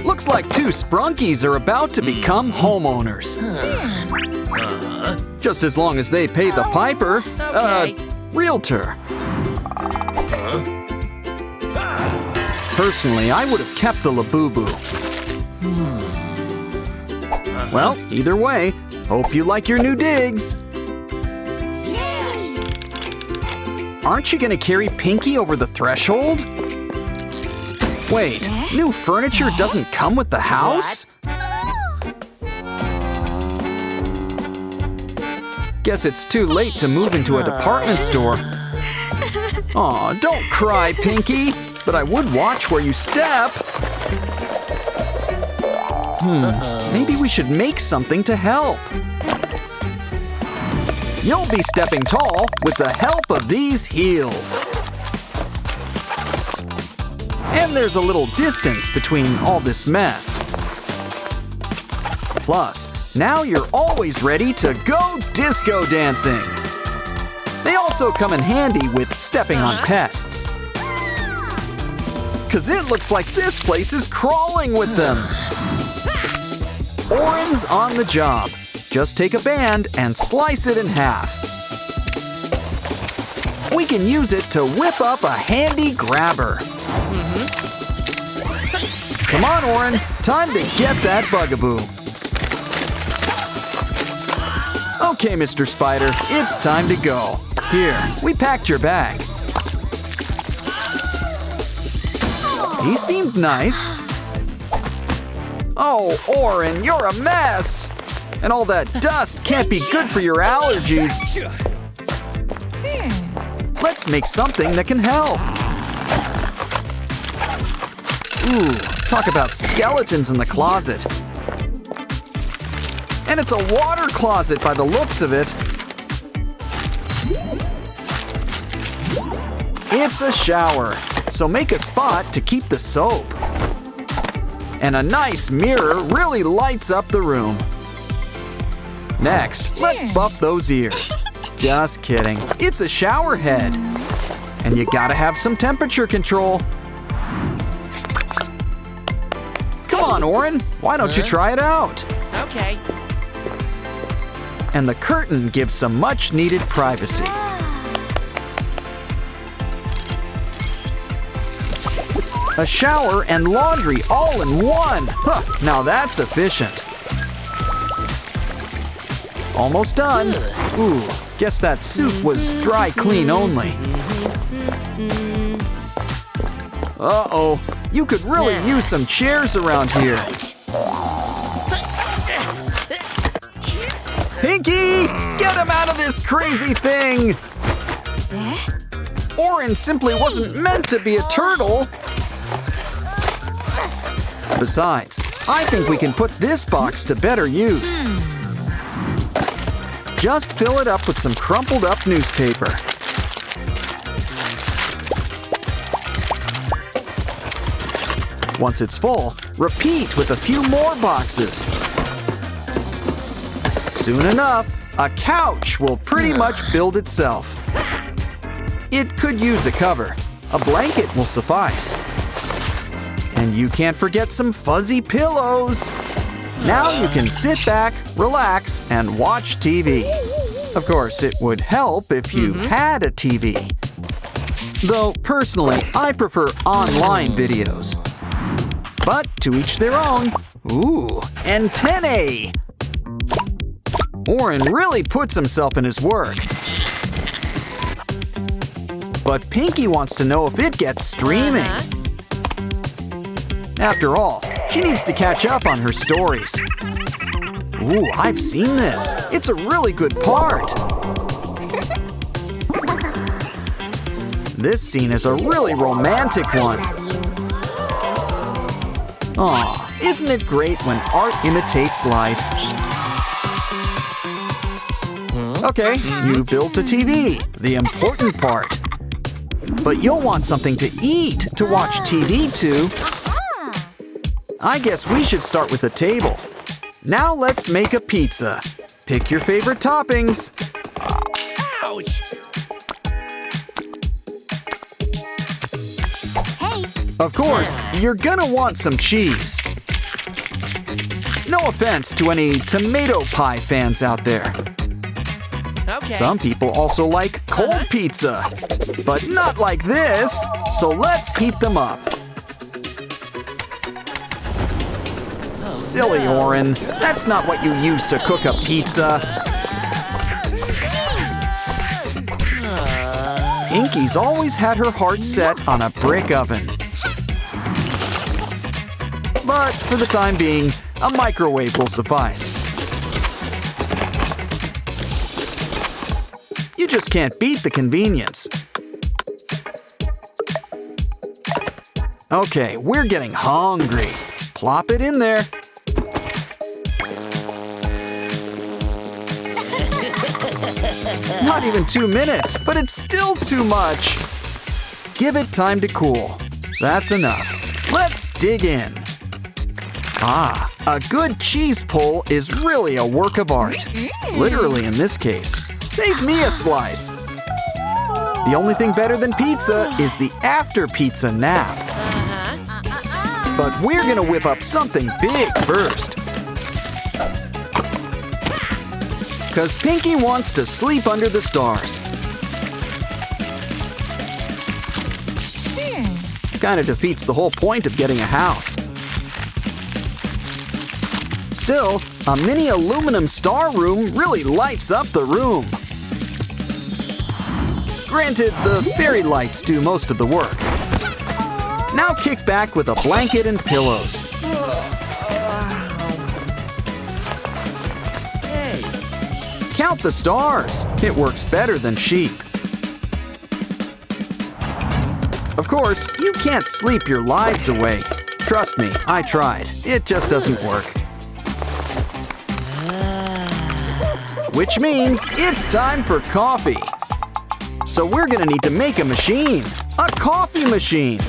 Looks like two Sprunkies are about to become homeowners. Just as long as they pay the piper, realtor. Personally, I would have kept the Labubu. Well, either way, hope you like your new digs. Aren't you gonna carry Pinky over the threshold? Wait, new furniture doesn't come with the house? Guess it's too late to move into a department store. Aw, don't cry, Pinky, but I would watch where you step. Maybe we should make something to help. You'll be stepping tall with the help of these heels. And there's a little distance between all this mess. Plus, now you're always ready to go disco dancing. They also come in handy with stepping on pests. 'Cause it looks like this place is crawling with them. Oren's on the job. Just take a band and slice it in half. We can use it to whip up a handy grabber. Come on, Oren, time to get that bugaboo. Okay, Mr. Spider, it's time to go. Here, we packed your bag. He seemed nice. Oh, Oren, you're a mess! And all that dust can't be good for your allergies. Let's make something that can help. Ooh, talk about skeletons in the closet. And it's a water closet by the looks of it. It's a shower, so make a spot to keep the soap. And a nice mirror really lights up the room. Next, let's buff those ears. Just kidding, it's a shower head. And you gotta have some temperature control. Come on, Oren, why don't you try it out? Okay. And the curtain gives some much-needed privacy. A shower and laundry all in one. Huh, now that's efficient. Almost done. Ooh, guess that soup was dry clean only. Uh-oh, you could really use some chairs around here. Pinky, get him out of this crazy thing! Oren simply wasn't meant to be a turtle. Besides, I think we can put this box to better use. Just fill it up with some crumpled up newspaper. Once it's full, repeat with a few more boxes. Soon enough, a couch will pretty much build itself. It could use a cover. A blanket will suffice. And you can't forget some fuzzy pillows. Now you can sit back, relax, and watch TV. Of course, it would help if you had a TV. Though, personally, I prefer online videos. But to each their own. Ooh, antennae! Oren really puts himself in his work. But Pinky wants to know if it gets streaming. After all, she needs to catch up on her stories. Ooh, I've seen this. It's a really good part. This scene is a really romantic one. Aw, isn't it great when art imitates life? Okay, you built a TV, the important part. But you'll want something to eat to watch TV to. I guess we should start with a table. Now let's make a pizza. Pick your favorite toppings. Ouch! Of course, you're gonna want some cheese. No offense to any tomato pie fans out there. Okay. Some people also like cold pizza, but not like this, so let's heat them up. Silly Oren, that's not what you use to cook a pizza. Pinky's always had her heart set on a brick oven. But for the time being, a microwave will suffice. You just can't beat the convenience. Okay, we're getting hungry. Plop it in there. Not even 2 minutes, but it's still too much. Give it time to cool. That's enough. Let's dig in. Ah, a good cheese pull is really a work of art. Literally in this case. Save me a slice. The only thing better than pizza is the after pizza nap. But we're gonna whip up something big first. 'Cause Pinky wants to sleep under the stars. Kinda defeats the whole point of getting a house. Still, a mini aluminum star room really lights up the room. Granted, the fairy lights do most of the work. Now kick back with a blanket and pillows. Count the stars. It works better than sheep. Of course, you can't sleep your lives away. Trust me, I tried. It just doesn't work. Which means it's time for coffee. So we're gonna need to make a machine. A coffee machine.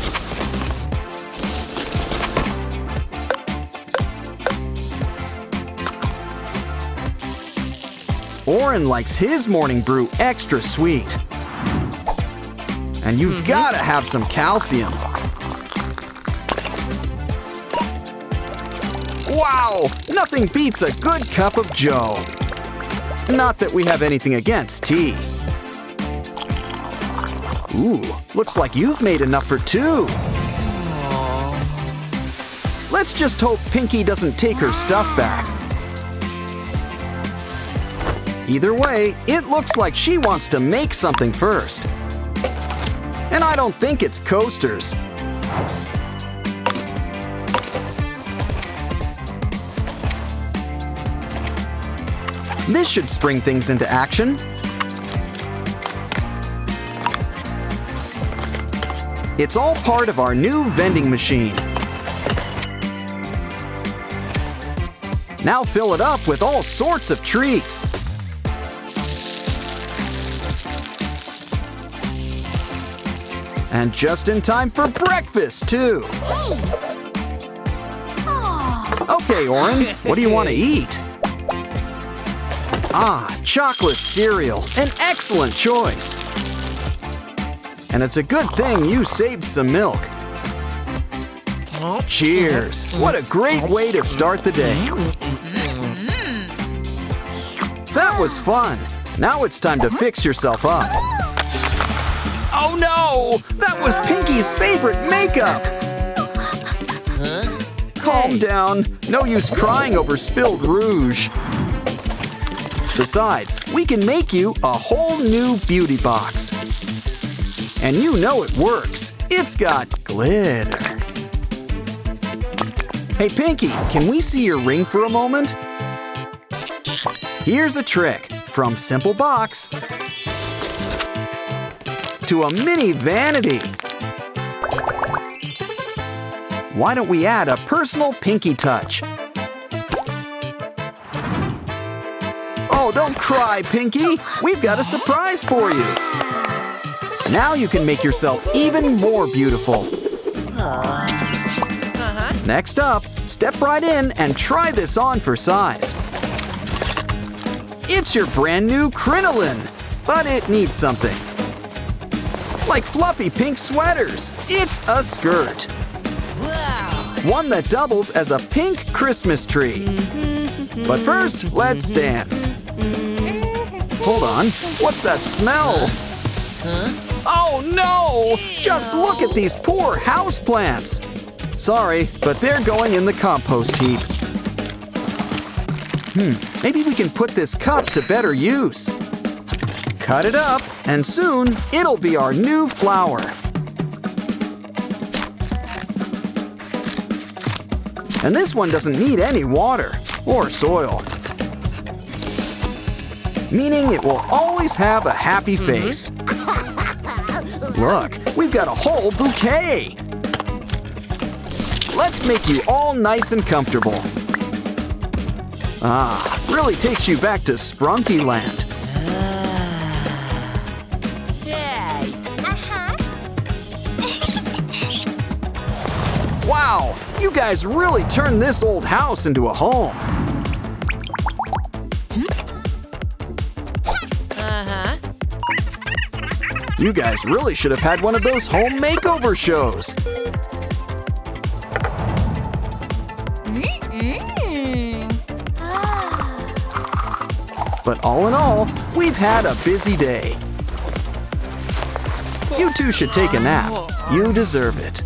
Oren likes his morning brew extra sweet. And you've gotta have some calcium. Wow! Nothing beats a good cup of joe. Not that we have anything against tea. Ooh, looks like you've made enough for 2. Let's just hope Pinky doesn't take her stuff back. Either way, it looks like she wants to make something first. And I don't think it's coasters. This should spring things into action. It's all part of our new vending machine. Now fill it up with all sorts of treats. And just in time for breakfast, too. Okay, Oren, what do you want to eat? Ah, chocolate cereal, an excellent choice. And it's a good thing you saved some milk. Cheers! What a great way to start the day. That was fun. Now it's time to fix yourself up. Oh no! That was Pinky's favorite makeup! Calm down. No use crying over spilled rouge. Besides, we can make you a whole new beauty box. And you know it works. It's got glitter. Hey Pinky, can we see your ring for a moment? Here's a trick. From simple box to a mini vanity. Why don't we add a personal Pinky touch? Oh, don't cry, Pinky. We've got a surprise for you. Now you can make yourself even more beautiful. Next up, step right in and try this on for size. It's your brand new crinoline, but it needs something. Like fluffy pink sweaters. It's a skirt. One that doubles as a pink Christmas tree. But first, let's dance. Hold on, what's that smell? Oh no! Just look at these poor houseplants. Sorry, but they're going in the compost heap. Maybe we can put this cup to better use. Cut it up, and soon it'll be our new flower. And this one doesn't need any water or soil, meaning it will always have a happy face. Look, we've got a whole bouquet. Let's make you all nice and comfortable. Really takes you back to Sprunki land. Yay! Wow, you guys really turned this old house into a home. You guys really should have had one of those home makeover shows. But all in all, we've had a busy day. You two should take a nap. You deserve it.